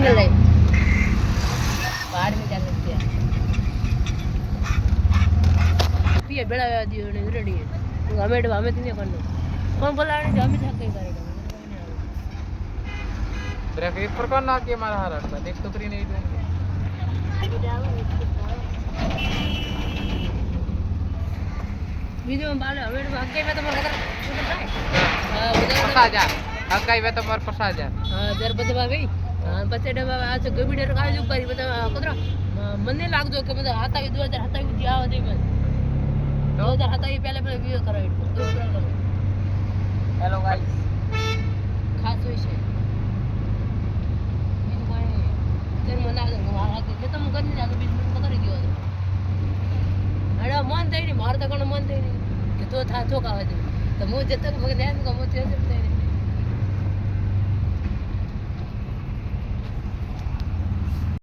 single line બાર में क्या पिए बेड़ा दियो ने रेडी हमें तिने करनो कौन बोला ने हमें था कई करे ब्रेक एक पर कौन ना के मारा हारा था देख तो करी नहीं दूंगी वीडियो में बाले हमें भाग के मैं तो मर फसा जा हकाई वे तो मर फसा जा हां जर बदवा गई हां बच्चे डबा आज गबीडे काज ऊपर बता कतरा મને લાગજો કે બધા હતા 2027 જે આવા દે બસ 2027 પહેલા વિડિયો કરાવી હેલો ગાઈસ ખાસ હોય છે બીજું કોઈ જર મને લાગે આ કે તમે કરી નાખો બીજું મને કરી દો અરે મન થઈ ની માર તો કોણ મન થઈ ની કે તો થા ચોક આવે તો હું જતક મગ ધ્યાન કો મો તે